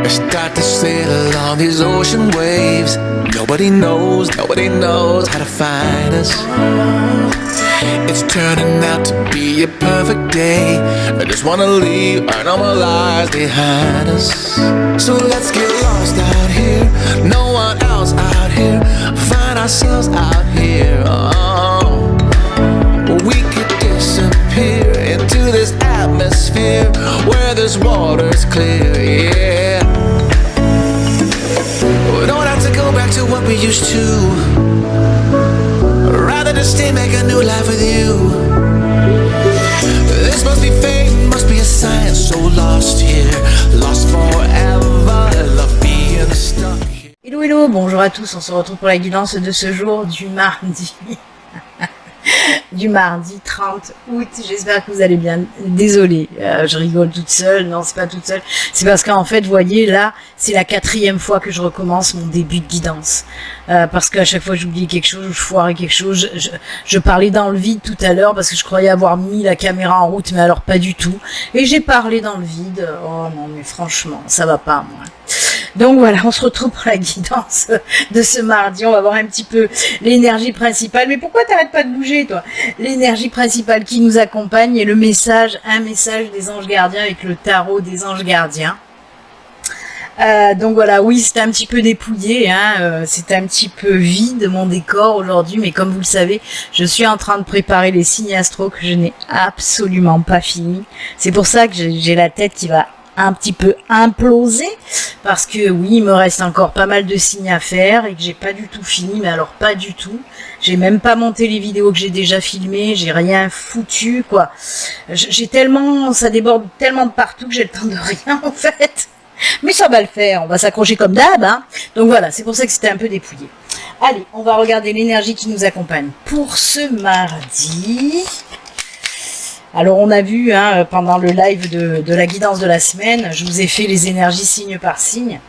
I start to sail along these ocean waves. Nobody knows how to find us. It's turning out to be a perfect day. I just wanna leave our normal lives behind us. So let's get lost out here, no one else out here. Find ourselves out here. Oh, we could disappear into this atmosphere where this water's clear, yeah. We don't have to go back to what we used to. Rather just stay, make a new life with you. This must be fate, must be a sign. So lost here, lost forever. Love being stuck here. Hello, hello, bonjour à tous, on se retrouve pour la guidance de ce jour du mardi. Du mardi 30 août, j'espère que vous allez bien. Désolée, je rigole toute seule, non c'est pas toute seule, c'est parce qu'en fait, vous voyez, là, c'est la 4e fois que je recommence mon début de guidance, parce qu'à chaque fois j'oubliais quelque chose, je foirais quelque chose, je parlais dans le vide tout à l'heure, parce que je croyais avoir mis la caméra en route, mais alors pas du tout, et j'ai parlé dans le vide. Oh non mais franchement, ça va pas moi. Donc voilà, on se retrouve pour la guidance de ce mardi. On va voir un petit peu l'énergie principale. Mais pourquoi t'arrêtes pas de bouger, toi? L'énergie principale qui nous accompagne et le message, un message des anges gardiens avec le tarot des anges gardiens. Donc voilà, oui, c'était un petit peu dépouillé, hein, c'était un petit peu vide mon décor aujourd'hui, mais comme vous le savez, je suis en train de préparer les signes astro que je n'ai absolument pas fini. C'est pour ça que j'ai la tête qui va un petit peu implosé, parce que oui, il me reste encore pas mal de signes à faire et que j'ai pas du tout fini, mais alors pas du tout. J'ai même pas monté les vidéos que j'ai déjà filmées, j'ai rien foutu, quoi. J'ai tellement, ça déborde tellement de partout que j'ai le temps de rien, en fait. Mais ça va le faire, on va s'accrocher comme d'hab, hein. Donc voilà, c'est pour ça que c'était un peu dépouillé. Allez, on va regarder l'énergie qui nous accompagne pour ce mardi. Alors on a vu, hein, pendant le live de la guidance de la semaine, je vous ai fait les énergies signe par signe.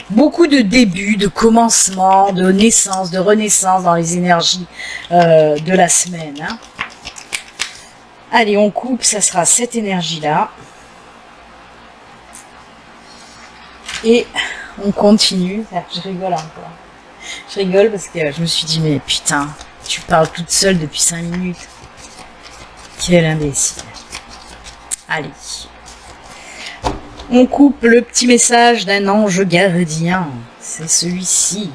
Beaucoup de débuts, de commencements, de naissance, de renaissance dans les énergies de la semaine. Hein. Allez, on coupe, ça sera cette énergie-là. Et on continue. Je rigole encore. Je rigole parce que je me suis dit, mais putain, tu parles toute seule depuis 5 minutes. Quel imbécile. Allez. On coupe le petit message d'un ange gardien. C'est celui-ci.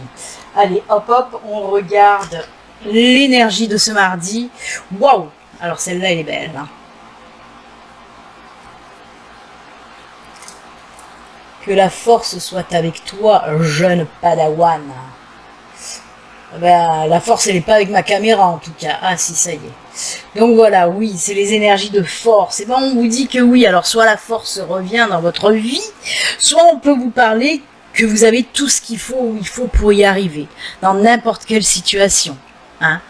Allez, hop hop, on regarde l'énergie de ce mardi. Waouh! Alors celle-là, elle est belle. Hein. Que la force soit avec toi, jeune padawan. Ben, la force, elle n'est pas avec ma caméra, en tout cas. Ah, si, ça y est. Donc voilà, oui, c'est les énergies de force. Et ben, on vous dit que oui, alors soit la force revient dans votre vie, soit on peut vous parler que vous avez tout ce qu'il faut où il faut pour y arriver, dans n'importe quelle situation. Hein.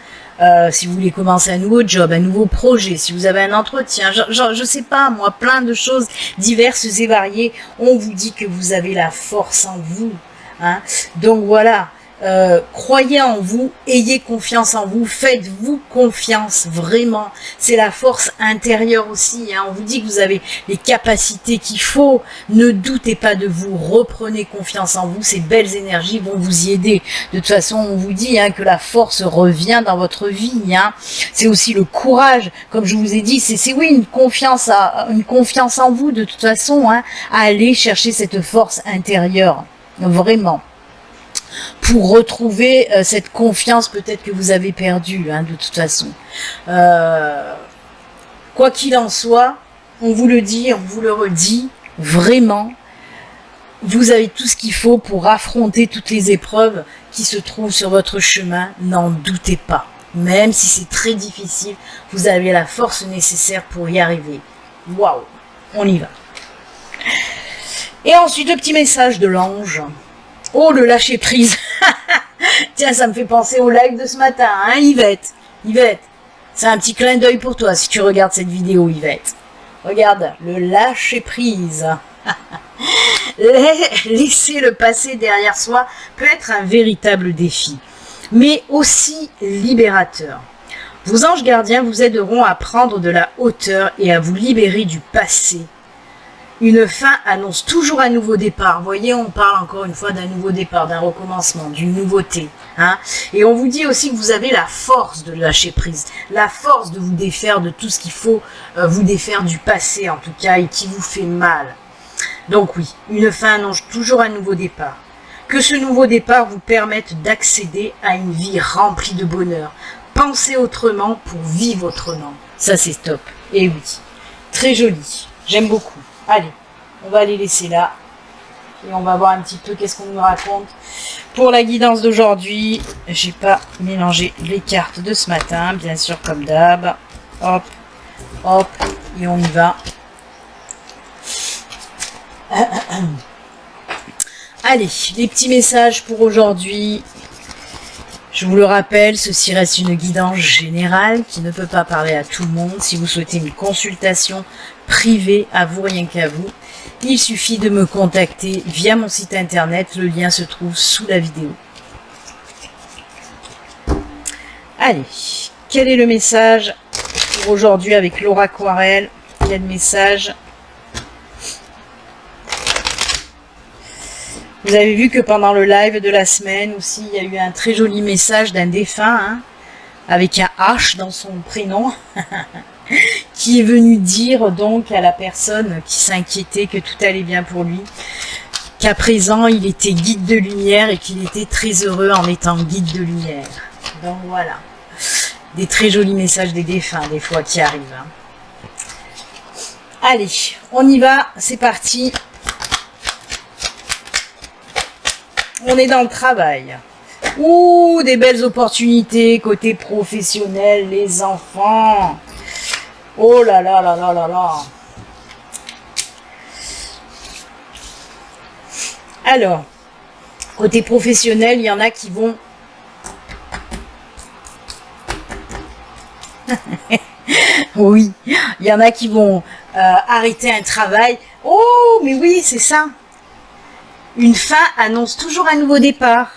Si vous voulez commencer un nouveau job, un nouveau projet, si vous avez un entretien, je sais pas, moi, plein de choses diverses et variées, on vous dit que vous avez la force en vous. Hein. Donc voilà. Croyez en vous, ayez confiance en vous, faites-vous confiance, vraiment, c'est la force intérieure aussi, hein. On vous dit que vous avez les capacités qu'il faut, ne doutez pas de vous, reprenez confiance en vous, ces belles énergies vont vous y aider. De toute façon, on vous dit hein, que la force revient dans votre vie, hein. C'est aussi le courage, comme je vous ai dit, c'est oui, une confiance en vous, de toute façon, hein, à aller chercher cette force intérieure, vraiment. Pour retrouver cette confiance peut-être que vous avez perdue, hein, de toute façon. Quoi qu'il en soit, on vous le dit, on vous le redit, vraiment, vous avez tout ce qu'il faut pour affronter toutes les épreuves qui se trouvent sur votre chemin, n'en doutez pas. Même si c'est très difficile, vous avez la force nécessaire pour y arriver. Waouh, on y va. Et ensuite, le petit message de l'ange. Oh, le lâcher prise. Tiens, ça me fait penser au live de ce matin, hein, Yvette. Yvette, c'est un petit clin d'œil pour toi si tu regardes cette vidéo, Yvette. Regarde, le lâcher prise. Laisser le passé derrière soi peut être un véritable défi, mais aussi libérateur. Vos anges gardiens vous aideront à prendre de la hauteur et à vous libérer du passé. Une fin annonce toujours un nouveau départ. Vous voyez, on parle encore une fois d'un nouveau départ, d'un recommencement, d'une nouveauté. Hein. Et on vous dit aussi que vous avez la force de lâcher prise, la force de vous défaire de tout ce qu'il faut vous défaire du passé en tout cas et qui vous fait mal. Donc oui, une fin annonce toujours un nouveau départ. Que ce nouveau départ vous permette d'accéder à une vie remplie de bonheur. Pensez autrement pour vivre autrement. Ça c'est top. Et oui, très joli. J'aime beaucoup. Allez, on va les laisser là. Et on va voir un petit peu qu'est-ce qu'on nous raconte. Pour la guidance d'aujourd'hui, j'ai pas mélangé les cartes de ce matin, bien sûr comme d'hab. Hop, hop, et on y va. Allez, les petits messages pour aujourd'hui. Je vous le rappelle, ceci reste une guidance générale qui ne peut pas parler à tout le monde. Si vous souhaitez une consultation privée, à vous, rien qu'à vous, il suffit de me contacter via mon site internet. Le lien se trouve sous la vidéo. Allez, quel est le message pour aujourd'hui avec Laura Aquarelle? Il y a de messages. Vous avez vu que pendant le live de la semaine aussi, il y a eu un très joli message d'un défunt, hein, avec un H dans son prénom, qui est venu dire donc à la personne qui s'inquiétait que tout allait bien pour lui, qu'à présent il était guide de lumière et qu'il était très heureux en étant guide de lumière. Donc voilà, des très jolis messages des défunts des fois qui arrivent. Hein. Allez, on y va, c'est parti. On est dans le travail. Ouh, des belles opportunités côté professionnel, les enfants. Oh là là là là là là. Alors, côté professionnel, il y en a qui vont... Oui, il y en a qui vont arrêter un travail. Oh, mais oui, c'est ça. Une fin annonce toujours un nouveau départ.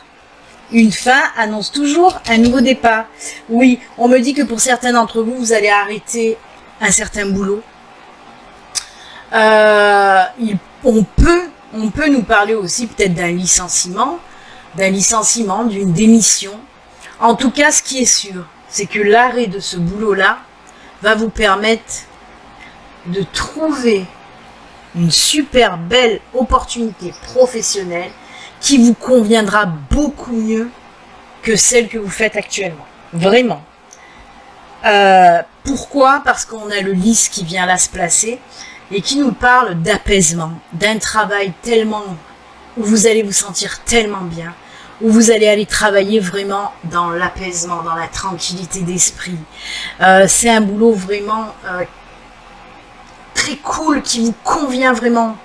Une fin annonce toujours un nouveau départ. Oui, on me dit que pour certains d'entre vous, vous allez arrêter un certain boulot. On peut nous parler aussi peut-être d'un licenciement, d'une démission. En tout cas, ce qui est sûr, c'est que l'arrêt de ce boulot-là va vous permettre de trouver une super belle opportunité professionnelle qui vous conviendra beaucoup mieux que celle que vous faites actuellement. Vraiment. Pourquoi? Parce qu'on a le lys qui vient là se placer et qui nous parle d'apaisement, d'un travail tellement où vous allez vous sentir tellement bien, où vous allez aller travailler vraiment dans l'apaisement, dans la tranquillité d'esprit. C'est un boulot vraiment très cool, qui vous convient vraiment.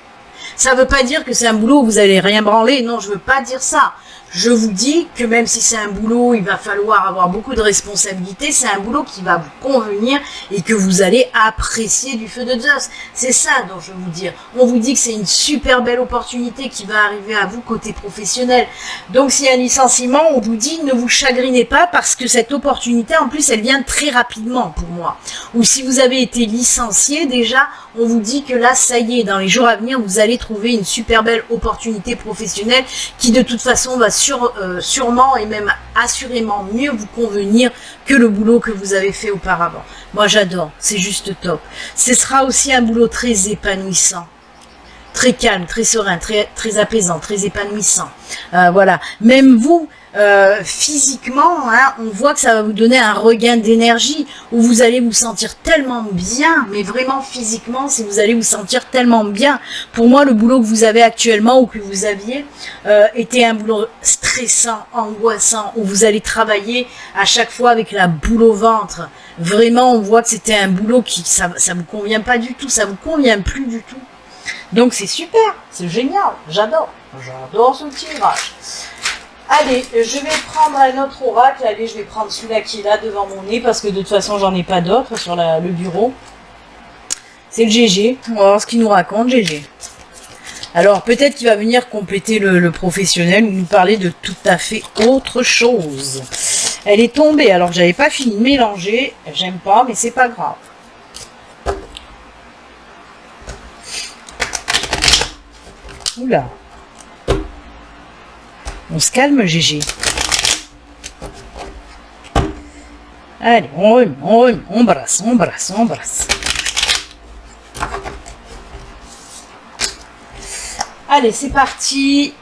Ça ne veut pas dire que c'est un boulot où vous allez rien branler. Non, je veux pas dire ça. Je vous dis que même si c'est un boulot, il va falloir avoir beaucoup de responsabilités. C'est un boulot qui va vous convenir et que vous allez apprécier du feu de Zeus. C'est ça dont je veux vous dire. On vous dit que c'est une super belle opportunité qui va arriver à vous côté professionnel. Donc s'il y a un licenciement, on vous dit ne vous chagrinez pas parce que cette opportunité, en plus, elle vient très rapidement pour moi. Ou si vous avez été licencié déjà, on vous dit que là, ça y est, dans les jours à venir, vous allez trouver une super belle opportunité professionnelle qui de toute façon va sûrement et même assurément mieux vous convenir que le boulot que vous avez fait auparavant. Moi j'adore, c'est juste top. Ce sera aussi un boulot très épanouissant, très calme, très serein, très apaisant, très épanouissant. Voilà, même vous, physiquement, hein, on voit que ça va vous donner un regain d'énergie où vous allez vous sentir tellement bien, mais vraiment physiquement, si vous allez vous sentir tellement bien. Pour moi, le boulot que vous avez actuellement ou que vous aviez était un boulot stressant, angoissant, où vous allez travailler à chaque fois avec la boule au ventre. Vraiment, on voit que c'était un boulot qui ça vous convient pas du tout, ça vous convient plus du tout. Donc c'est super, c'est génial, j'adore ce tirage. Allez, je vais prendre un autre oracle. Allez, je vais prendre celui-là qui est là devant mon nez parce que de toute façon, j'en ai pas d'autres sur le bureau. C'est le GG. On va voir ce qu'il nous raconte, GG. Alors, peut-être qu'il va venir compléter le professionnel ou nous parler de tout à fait autre chose. Elle est tombée alors que j'avais pas fini de mélanger. J'aime pas, mais c'est pas grave. Oula. On se calme, GG. Allez, on remet, on brasse, on brasse, on brasse. Allez, c'est parti.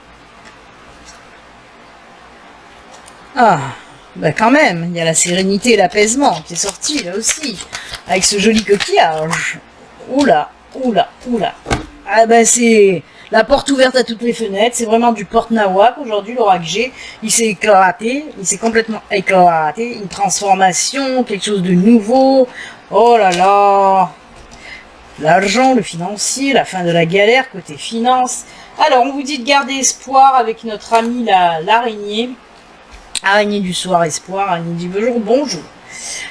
Ah, bah quand même, il y a la sérénité et l'apaisement qui est sorti là aussi, avec ce joli coquillage. Oula, oula, oula. Ah bah c'est la porte ouverte à toutes les fenêtres, c'est vraiment du porte-nawak. Aujourd'hui, l'oracle G, il s'est éclaté, il s'est complètement éclaté, une transformation, quelque chose de nouveau. Oh là là. L'argent, le financier, la fin de la galère côté finance. Alors, on vous dit de garder espoir avec notre ami l'araignée. Araignée du soir, espoir, araignée du jour, bonjour.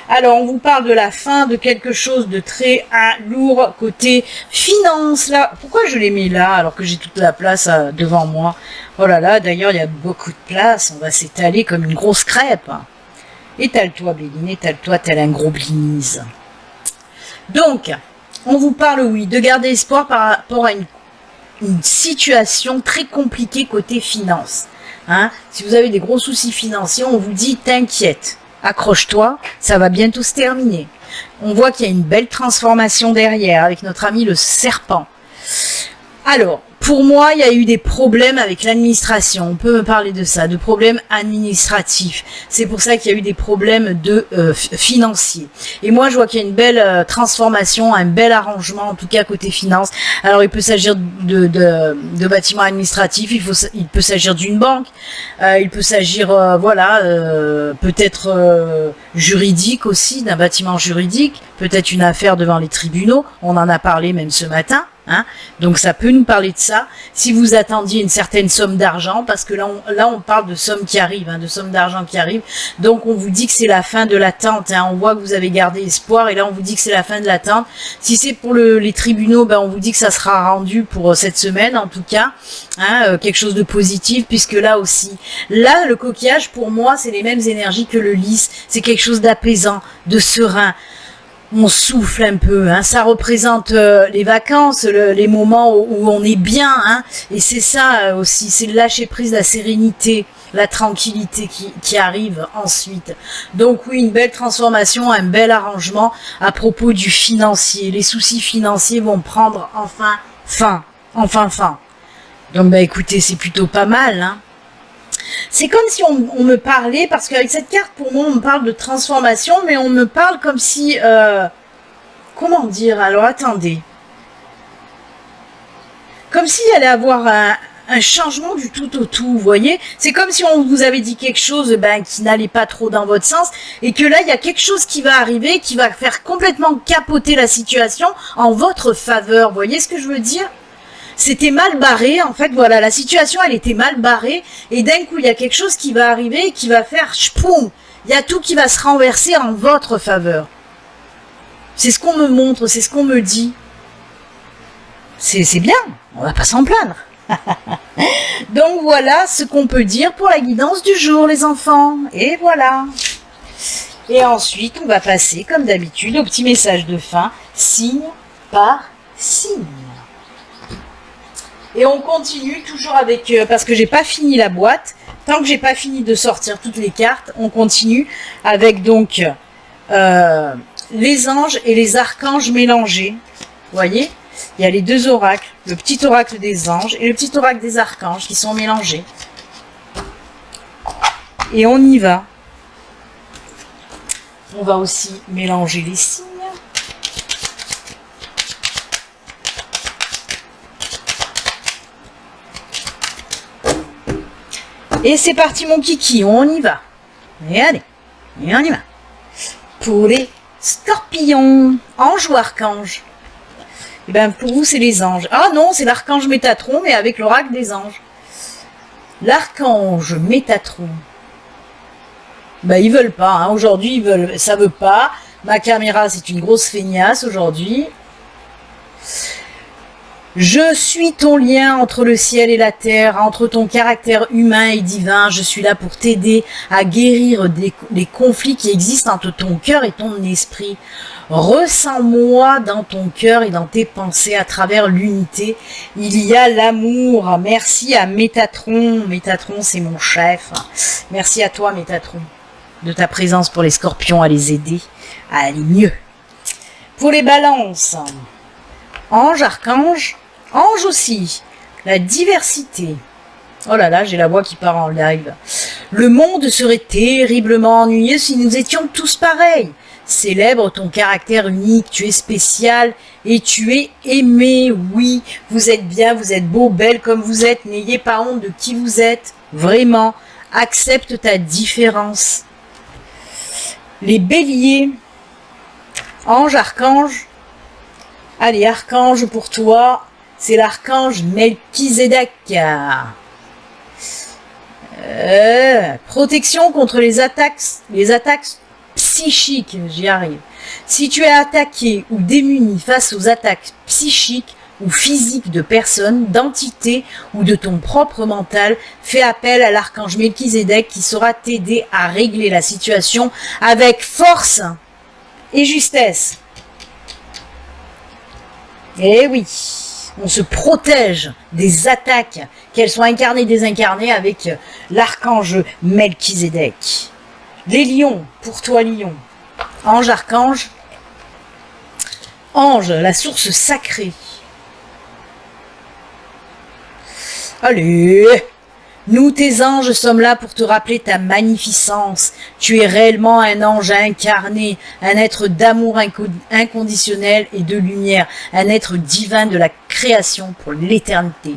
Alors, on vous parle de la fin de quelque chose de très lourd côté finance. Là, pourquoi je l'ai mis là alors que j'ai toute la place devant moi? Oh là là, d'ailleurs, il y a beaucoup de place. On va s'étaler comme une grosse crêpe. Étale-toi, Béline, étale-toi tel un gros blinis. Donc, on vous parle, oui, de garder espoir par rapport à une situation très compliquée côté finance. Hein? Si vous avez des gros soucis financiers, on vous dit t'inquiète, accroche-toi, ça va bientôt se terminer. On voit qu'il y a une belle transformation derrière avec notre ami le serpent. Alors, pour moi, il y a eu des problèmes avec l'administration. On peut me parler de ça, de problèmes administratifs. C'est pour ça qu'il y a eu des problèmes financiers. Et moi, je vois qu'il y a une belle transformation, un bel arrangement, en tout cas côté finance. Alors, il peut s'agir de bâtiments administratifs, il peut s'agir d'une banque, il peut s'agir, peut-être juridique aussi, d'un bâtiment juridique, peut-être une affaire devant les tribunaux. On en a parlé même ce matin. Hein, donc ça peut nous parler de ça. Si vous attendiez une certaine somme d'argent, parce que là on parle de sommes qui arrivent, hein, de sommes d'argent qui arrivent. Donc on vous dit que c'est la fin de l'attente. Hein, on voit que vous avez gardé espoir et là on vous dit que c'est la fin de l'attente. Si c'est pour les tribunaux, ben on vous dit que ça sera rendu pour cette semaine en tout cas. Hein, quelque chose de positif puisque là aussi, là le coquillage pour moi c'est les mêmes énergies que le lys. C'est quelque chose d'apaisant, de serein. On souffle un peu, hein. Ça représente les vacances, les moments où on est bien, hein. Et c'est ça aussi, c'est le lâcher prise, la sérénité, la tranquillité qui arrive ensuite. Donc oui, une belle transformation, un bel arrangement à propos du financier. Les soucis financiers vont prendre enfin fin. Donc bah écoutez, c'est plutôt pas mal, hein. C'est comme si on me parlait, parce qu'avec cette carte, pour moi, on me parle de transformation, mais on me parle comme si... comment dire? Alors, attendez. Comme s'il allait avoir un changement du tout au tout, vous voyez? C'est comme si on vous avait dit quelque chose qui n'allait pas trop dans votre sens, et que là, il y a quelque chose qui va arriver, qui va faire complètement capoter la situation en votre faveur. Vous voyez ce que je veux dire? C'était mal barré, en fait, voilà, la situation, elle était mal barrée, et d'un coup, il y a quelque chose qui va arriver, qui va faire chpoum, il y a tout qui va se renverser en votre faveur. C'est ce qu'on me montre, c'est ce qu'on me dit. C'est bien, on va pas s'en plaindre. Donc voilà ce qu'on peut dire pour la guidance du jour, les enfants, et voilà. Et ensuite, on va passer, comme d'habitude, au petit message de fin, signe par signe. Et on continue toujours avec, parce que j'ai pas fini la boîte, tant que j'ai pas fini de sortir toutes les cartes, on continue avec donc les anges et les archanges mélangés. Vous voyez, il y a les deux oracles, le petit oracle des anges et le petit oracle des archanges qui sont mélangés. Et on y va. On va aussi mélanger les signes. Et c'est parti mon kiki, on y va. Et allez, et on y va. Pour les scorpions, ange ou archange? Et bien pour vous c'est les anges. Ah non, c'est l'archange Métatron, mais avec l'oracle des anges. L'archange Métatron. Ben ils veulent pas, hein. Aujourd'hui ça veut pas. Ma caméra c'est une grosse feignasse aujourd'hui. Je suis ton lien entre le ciel et la terre, entre ton caractère humain et divin. Je suis là pour t'aider à guérir les conflits qui existent entre ton cœur et ton esprit. Ressens-moi dans ton cœur et dans tes pensées à travers l'unité. Il y a l'amour. Merci à Métatron. Métatron, c'est mon chef. Merci à toi, Métatron, de ta présence pour les scorpions, à les aider à aller mieux. Pour les balances, ange, archange, ange aussi, la diversité. Oh là là, j'ai la voix qui part en live. Le monde serait terriblement ennuyeux si nous étions tous pareils. Célèbre ton caractère unique, tu es spécial et tu es aimé. Oui, vous êtes bien, vous êtes beau, belle comme vous êtes. N'ayez pas honte de qui vous êtes. Vraiment, accepte ta différence. Les béliers, ange, archange. Allez, archange pour toi, c'est l'archange Melchizedek. Protection contre les attaques psychiques, j'y arrive. Si tu es attaqué ou démuni face aux attaques psychiques ou physiques de personnes, d'entités ou de ton propre mental, fais appel à l'archange Melchizedek qui saura t'aider à régler la situation avec force et justesse. Eh oui, on se protège des attaques, qu'elles soient incarnées, désincarnées, avec l'archange Melchizedek. Les lions, pour toi lion. Ange, archange. Ange, la source sacrée. Allez, nous tes anges sommes là pour te rappeler ta magnificence. Tu es réellement un ange incarné, un être d'amour inconditionnel et de lumière, un être divin de la création pour l'éternité.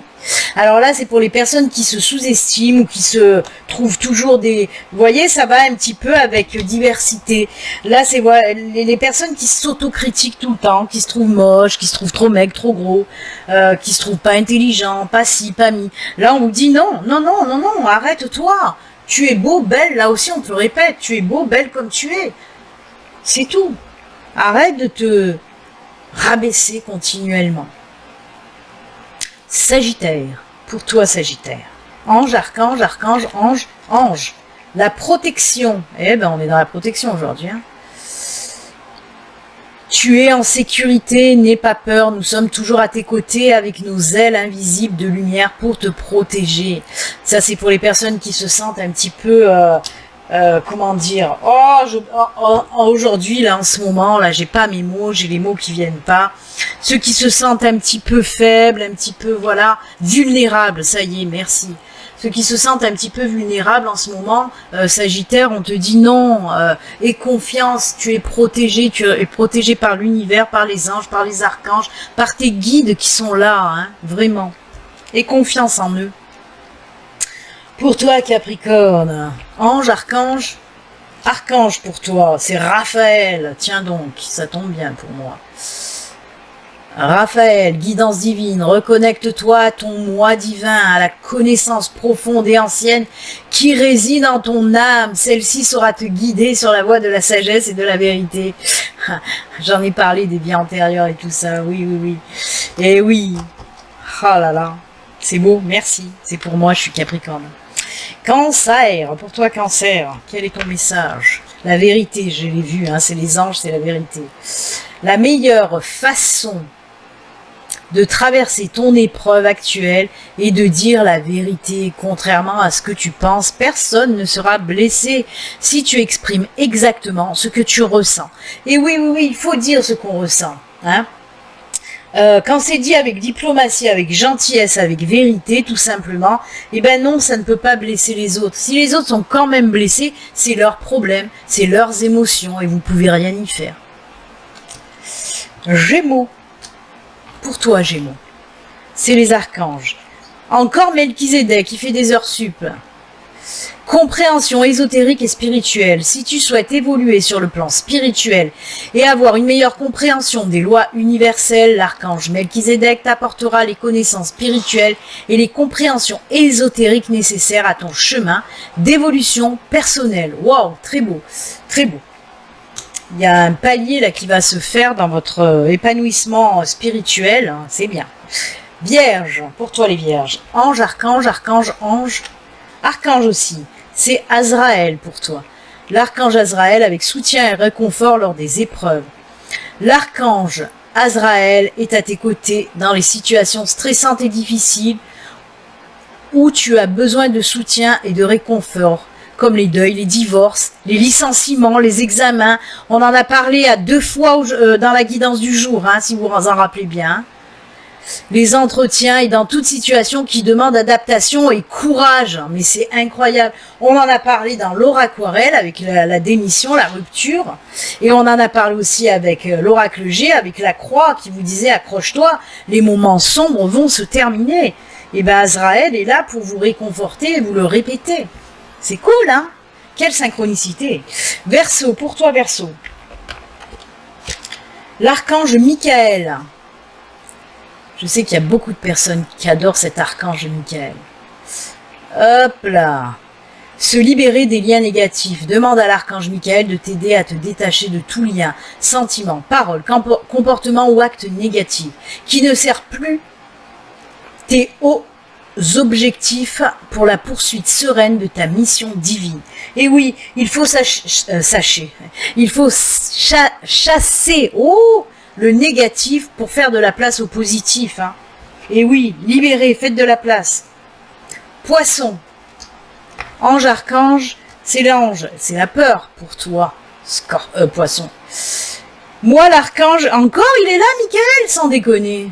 Alors là, c'est pour les personnes qui se sous-estiment ou qui se trouvent toujours des... Vous voyez, ça va un petit peu avec diversité. Là, c'est les personnes qui s'autocritiquent tout le temps, qui se trouvent moches, qui se trouvent trop maigres, trop gros, qui se trouvent pas intelligents, pas ci, pas mi. Là, on vous dit non, non, non, non, non, arrête-toi. Tu es beau, belle, là aussi on te le répète, tu es beau, belle comme tu es. C'est tout. Arrête de te rabaisser continuellement. Sagittaire, pour toi Sagittaire. Ange, archange, archange, ange, ange. La protection. Eh ben on est dans la protection aujourd'hui. Hein. Tu es en sécurité, n'aie pas peur, nous sommes toujours à tes côtés avec nos ailes invisibles de lumière pour te protéger. Ça c'est pour les personnes qui se sentent un petit peu... comment dire, aujourd'hui là en ce moment là j'ai pas mes mots, j'ai les mots qui viennent pas, ceux qui se sentent un petit peu faibles, un petit peu voilà vulnérables, ça y est, merci, ceux qui se sentent un petit peu vulnérables en ce moment, Sagittaire, on te dit non, aie confiance, tu es protégé par l'univers, par les anges, par les archanges, par tes guides qui sont là, hein, vraiment, aie confiance en eux. Pour toi, Capricorne, ange, archange, archange pour toi, c'est Raphaël. Tiens donc, ça tombe bien pour moi. Raphaël, guidance divine, reconnecte-toi à ton moi divin, à la connaissance profonde et ancienne qui réside en ton âme. Celle-ci saura te guider sur la voie de la sagesse et de la vérité. J'en ai parlé des vies antérieures et tout ça, oui, oui, oui. Et oui, oh là là, c'est beau, merci, c'est pour moi, je suis Capricorne. Cancer, pour toi Cancer, quel est ton message? La vérité, je l'ai vu, hein, c'est les anges, c'est la vérité. La meilleure façon de traverser ton épreuve actuelle est de dire la vérité. Contrairement à ce que tu penses, personne ne sera blessé si tu exprimes exactement ce que tu ressens. Et oui, oui, oui, il faut dire ce qu'on ressent, hein. Quand c'est dit avec diplomatie, avec gentillesse, avec vérité, tout simplement, eh ben non, ça ne peut pas blesser les autres. Si les autres sont quand même blessés, c'est leur problème, c'est leurs émotions et vous pouvez rien y faire. Gémeaux. Pour toi, Gémeaux. C'est les archanges. Encore Melchizedek qui fait des heures sup. Compréhension ésotérique et spirituelle. Si tu souhaites évoluer sur le plan spirituel et avoir une meilleure compréhension des lois universelles, l'archange Melchizedek t'apportera les connaissances spirituelles et les compréhensions ésotériques nécessaires à ton chemin d'évolution personnelle. Waouh, très beau, très beau. Il y a un palier là qui va se faire dans votre épanouissement spirituel, hein, c'est bien. Vierge, pour toi les vierges. Ange, archange, ange. Archange aussi. C'est Azraël pour toi. L'archange Azraël avec soutien et réconfort lors des épreuves. L'archange Azraël est à tes côtés dans les situations stressantes et difficiles où tu as besoin de soutien et de réconfort, comme les deuils, les divorces, les licenciements, les examens. On en a parlé à 2 fois dans la guidance du jour, hein, si vous vous en rappelez bien. Les entretiens et dans toute situation qui demande adaptation et courage. Mais c'est incroyable. On en a parlé dans l'oraquarelle avec la démission, la rupture. Et on en a parlé aussi avec l'oracle G, avec la croix qui vous disait accroche-toi, les moments sombres vont se terminer. Et ben Azraël est là pour vous réconforter et vous le répéter. C'est cool, hein? Quelle synchronicité. Verseau, pour toi Verseau. L'archange Michael. Je sais qu'il y a beaucoup de personnes qui adorent cet archange Michael. Hop là. Se libérer des liens négatifs. Demande à l'archange Michael de t'aider à te détacher de tout lien, sentiment, parole, comportement ou acte négatif qui ne sert plus tes hauts objectifs pour la poursuite sereine de ta mission divine. Et oui, il faut chasser le négatif pour faire de la place au positif. Hein. Et oui, libérez, faites de la place. Poisson, ange, archange, c'est l'ange, c'est la peur pour toi, poisson. Moi, l'archange, encore, il est là, Michael, sans déconner.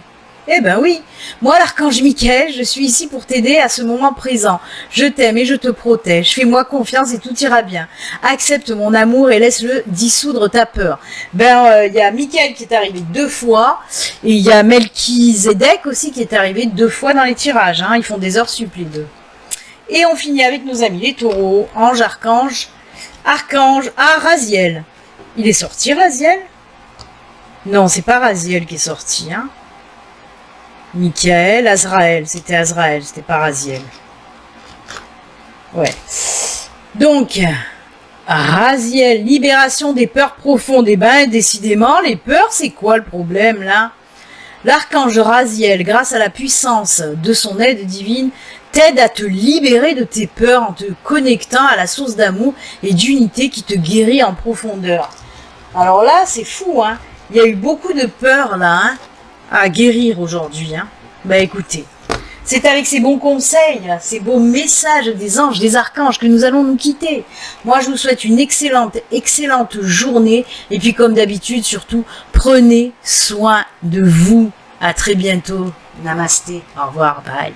Eh ben oui, moi l'archange Michael, je suis ici pour t'aider à ce moment présent. Je t'aime et je te protège. Fais-moi confiance et tout ira bien. Accepte mon amour et laisse-le dissoudre ta peur. Ben, y a Michael qui est arrivé 2 fois et il y a Melchizedek aussi qui est arrivé 2 fois dans les tirages. Hein. Ils font des heures sup les deux. Et on finit avec nos amis les taureaux, ange, archange, Raziel. Il est sorti Raziel? Non, c'est pas Raziel qui est sorti, hein. Michael, Azraël, c'était pas Raziel. Ouais. Donc, Raziel, libération des peurs profondes. Et ben, décidément, les peurs, c'est quoi le problème, là? L'archange Raziel, grâce à la puissance de son aide divine, t'aide à te libérer de tes peurs en te connectant à la source d'amour et d'unité qui te guérit en profondeur. Alors là, c'est fou, hein. Il y a eu beaucoup de peurs, là, hein, à guérir aujourd'hui. Hein. Bah écoutez, c'est avec ces bons conseils, ces beaux messages des anges, des archanges que nous allons nous quitter. Moi, je vous souhaite une excellente journée. Et puis, comme d'habitude, surtout, prenez soin de vous. À très bientôt. Namasté. Au revoir. Bye.